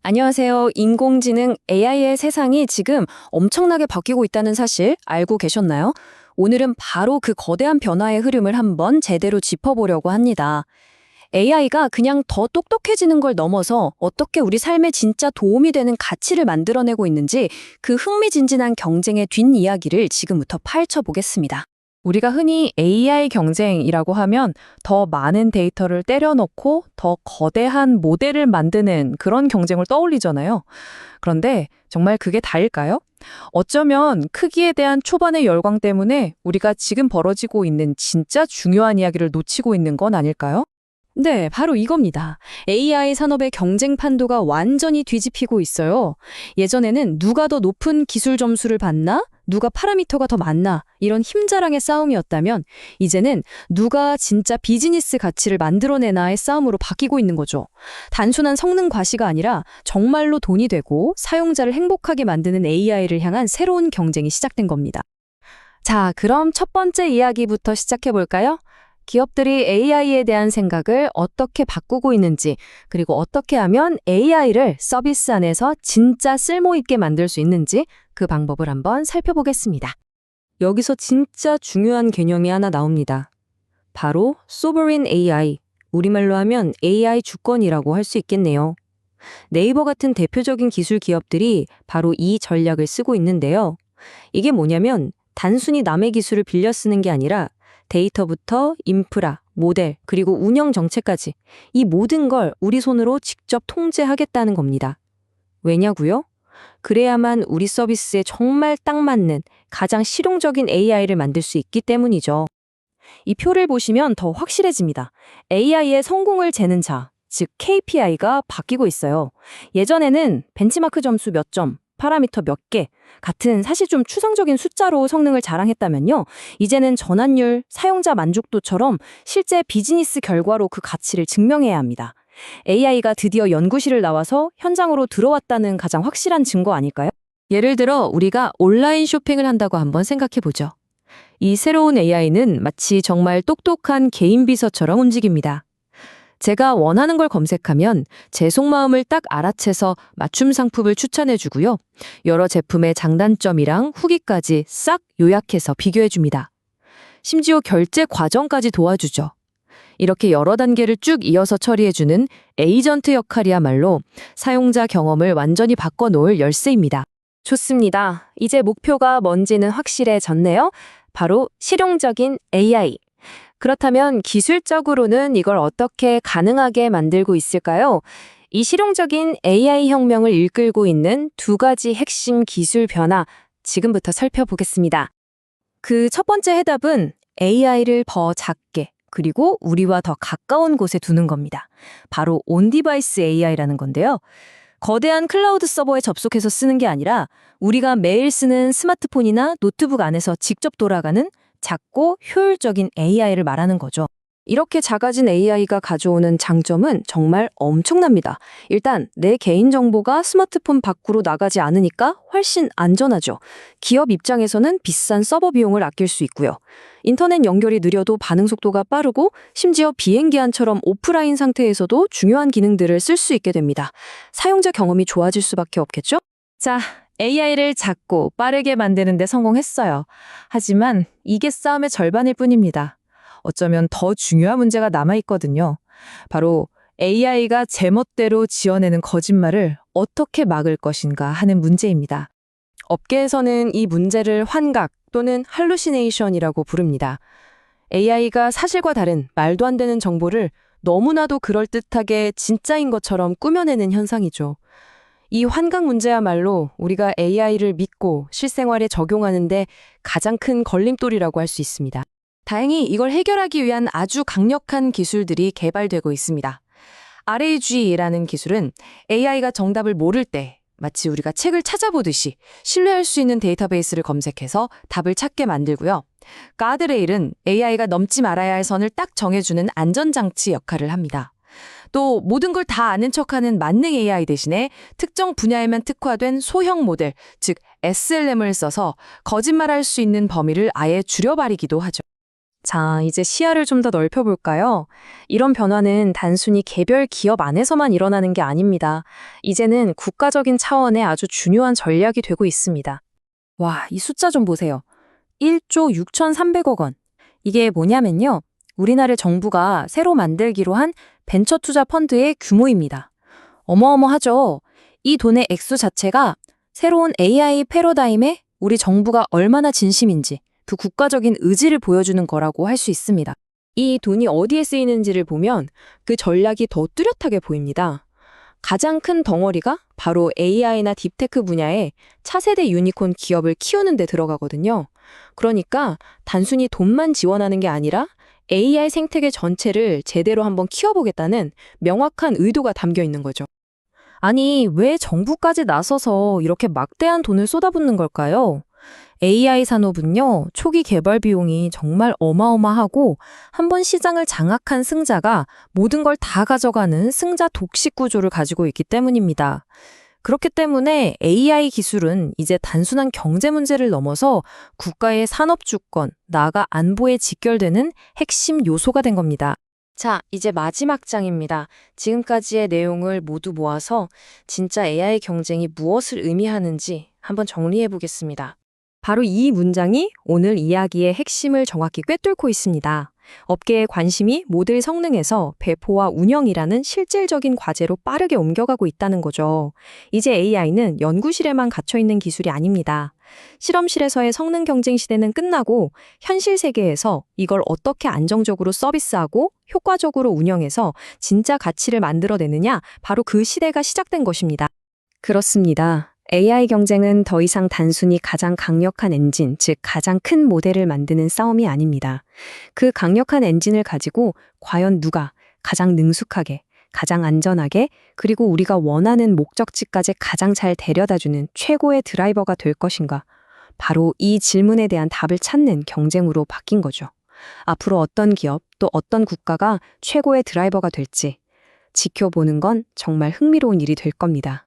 안녕하세요. 인공지능 AI의 세상이 지금 엄청나게 바뀌고 있다는 사실 알고 계셨나요? 오늘은 바로 그 거대한 변화의 흐름을 한번 제대로 짚어보려고 합니다. AI가 그냥 더 똑똑해지는 걸 넘어서 어떻게 우리 삶에 진짜 도움이 되는 가치를 만들어내고 있는지 그 흥미진진한 경쟁의 뒷이야기를 지금부터 파헤쳐 보겠습니다. 우리가 흔히 AI 경쟁이라고 하면 더 많은 데이터를 때려 넣고 더 거대한 모델을 만드는 그런 경쟁을 떠올리잖아요. 그런데 정말 그게 다일까요? 어쩌면 크기에 대한 초반의 열광 때문에 우리가 지금 벌어지고 있는 진짜 중요한 이야기를 놓치고 있는 건 아닐까요? 네, 바로 이겁니다. AI 산업의 경쟁 판도가 완전히 뒤집히고 있어요. 예전에는 누가 더 높은 기술 점수를 받나? 누가 파라미터가 더 많나? 이런 힘자랑의 싸움이었다면 이제는 누가 진짜 비즈니스 가치를 만들어내나의 싸움으로 바뀌고 있는 거죠. 단순한 성능 과시가 아니라 정말로 돈이 되고 사용자를 행복하게 만드는 AI를 향한 새로운 경쟁이 시작된 겁니다. 자, 그럼 첫 번째 이야기부터 시작해 볼까요? 기업들이 AI에 대한 생각을 어떻게 바꾸고 있는지, 그리고 어떻게 하면 AI를 서비스 안에서 진짜 쓸모있게 만들 수 있는지 그 방법을 한번 살펴보겠습니다. 여기서 진짜 중요한 개념이 하나 나옵니다. 바로 소버린 AI, 우리말로 하면 AI 주권이라고 할 수 있겠네요. 네이버 같은 대표적인 기술 기업들이 바로 이 전략을 쓰고 있는데요. 이게 뭐냐면 단순히 남의 기술을 빌려 쓰는 게 아니라 데이터부터 인프라, 모델, 그리고 운영 정책까지 이 모든 걸 우리 손으로 직접 통제하겠다는 겁니다. 왜냐고요? 그래야만 우리 서비스에 정말 딱 맞는 가장 실용적인 AI를 만들 수 있기 때문이죠. 이 표를 보시면 더 확실해집니다. AI의 성공을 재는 자, 즉 KPI가 바뀌고 있어요. 예전에는 벤치마크 점수 몇 점, 파라미터 몇 개 같은 사실 좀 추상적인 숫자로 성능을 자랑했다면요. 이제는 전환율, 사용자 만족도처럼 실제 비즈니스 결과로 그 가치를 증명해야 합니다. AI가 드디어 연구실을 나와서 현장으로 들어왔다는 가장 확실한 증거 아닐까요? 예를 들어 우리가 온라인 쇼핑을 한다고 한번 생각해 보죠. 이 새로운 AI는 마치 정말 똑똑한 개인 비서처럼 움직입니다. 제가 원하는 걸 검색하면 제 속마음을 딱 알아채서 맞춤 상품을 추천해주고요. 여러 제품의 장단점이랑 후기까지 싹 요약해서 비교해줍니다. 심지어 결제 과정까지 도와주죠. 이렇게 여러 단계를 쭉 이어서 처리해주는 에이전트 역할이야말로 사용자 경험을 완전히 바꿔놓을 열쇠입니다. 좋습니다. 이제 목표가 뭔지는 확실해졌네요. 바로 실용적인 AI. 그렇다면 기술적으로는 이걸 어떻게 가능하게 만들고 있을까요? 이 실용적인 AI 혁명을 이끌고 있는 두 가지 핵심 기술 변화, 지금부터 살펴보겠습니다. 그 첫 번째 해답은 AI를 더 작게, 그리고 우리와 더 가까운 곳에 두는 겁니다. 바로 온디바이스 AI라는 건데요. 거대한 클라우드 서버에 접속해서 쓰는 게 아니라 우리가 매일 쓰는 스마트폰이나 노트북 안에서 직접 돌아가는 작고 효율적인 AI를 말하는 거죠. 이렇게 작아진 AI가 가져오는 장점은 정말 엄청납니다. 일단 내 개인정보가 스마트폰 밖으로 나가지 않으니까 훨씬 안전하죠. 기업 입장에서는 비싼 서버 비용을 아낄 수 있고요. 인터넷 연결이 느려도 반응 속도가 빠르고 심지어 비행기 안처럼 오프라인 상태에서도 중요한 기능들을 쓸 수 있게 됩니다. 사용자 경험이 좋아질 수밖에 없겠죠? 자, AI를 작고 빠르게 만드는 데 성공했어요. 하지만 이게 싸움의 절반일 뿐입니다. 어쩌면 더 중요한 문제가 남아있거든요. 바로 AI가 제멋대로 지어내는 거짓말을 어떻게 막을 것인가 하는 문제입니다. 업계에서는 이 문제를 환각 또는 할루시네이션이라고 부릅니다. AI가 사실과 다른 말도 안 되는 정보를 너무나도 그럴듯하게 진짜인 것처럼 꾸며내는 현상이죠. 이 환각 문제야말로 우리가 AI를 믿고 실생활에 적용하는데 가장 큰 걸림돌이라고 할 수 있습니다. 다행히 이걸 해결하기 위한 아주 강력한 기술들이 개발되고 있습니다. RAG라는 기술은 AI가 정답을 모를 때 마치 우리가 책을 찾아보듯이 신뢰할 수 있는 데이터베이스를 검색해서 답을 찾게 만들고요. 가드레일은 AI가 넘지 말아야 할 선을 딱 정해주는 안전장치 역할을 합니다. 또 모든 걸 다 아는 척하는 만능 AI 대신에 특정 분야에만 특화된 소형 모델, 즉 SLM을 써서 거짓말할 수 있는 범위를 아예 줄여버리기도 하죠. 자, 이제 시야를 좀 더 넓혀볼까요? 이런 변화는 단순히 개별 기업 안에서만 일어나는 게 아닙니다. 이제는 국가적인 차원의 아주 중요한 전략이 되고 있습니다. 와, 이 숫자 좀 보세요. 1조 6,300억 원. 이게 뭐냐면요. 우리나라 정부가 새로 만들기로 한 벤처 투자 펀드의 규모입니다. 어마어마하죠. 이 돈의 액수 자체가 새로운 AI 패러다임에 우리 정부가 얼마나 진심인지 그 국가적인 의지를 보여주는 거라고 할 수 있습니다. 이 돈이 어디에 쓰이는지를 보면 그 전략이 더 뚜렷하게 보입니다. 가장 큰 덩어리가 바로 AI나 딥테크 분야에 차세대 유니콘 기업을 키우는 데 들어가거든요. 그러니까 단순히 돈만 지원하는 게 아니라 AI 생태계 전체를 제대로 한번 키워보겠다는 명확한 의도가 담겨 있는 거죠. 아니, 왜 정부까지 나서서 이렇게 막대한 돈을 쏟아붓는 걸까요? AI 산업은요, 초기 개발 비용이 정말 어마어마하고 한번 시장을 장악한 승자가 모든 걸 다 가져가는 승자 독식 구조를 가지고 있기 때문입니다. 그렇기 때문에 AI 기술은 이제 단순한 경제 문제를 넘어서 국가의 산업 주권, 나아가 안보에 직결되는 핵심 요소가 된 겁니다. 자, 이제 마지막 장입니다. 지금까지의 내용을 모두 모아서 진짜 AI 경쟁이 무엇을 의미하는지 한번 정리해 보겠습니다. 바로 이 문장이 오늘 이야기의 핵심을 정확히 꿰뚫고 있습니다. 업계의 관심이 모델 성능에서 배포와 운영이라는 실질적인 과제로 빠르게 옮겨가고 있다는 거죠. 이제 AI는 연구실에만 갇혀 있는 기술이 아닙니다. 실험실에서의 성능 경쟁 시대는 끝나고 현실 세계에서 이걸 어떻게 안정적으로 서비스하고 효과적으로 운영해서 진짜 가치를 만들어내느냐, 바로 그 시대가 시작된 것입니다. 그렇습니다. AI 경쟁은 더 이상 단순히 가장 강력한 엔진, 즉 가장 큰 모델을 만드는 싸움이 아닙니다. 그 강력한 엔진을 가지고 과연 누가 가장 능숙하게, 가장 안전하게, 그리고 우리가 원하는 목적지까지 가장 잘 데려다주는 최고의 드라이버가 될 것인가? 바로 이 질문에 대한 답을 찾는 경쟁으로 바뀐 거죠. 앞으로 어떤 기업, 또 어떤 국가가 최고의 드라이버가 될지 지켜보는 건 정말 흥미로운 일이 될 겁니다.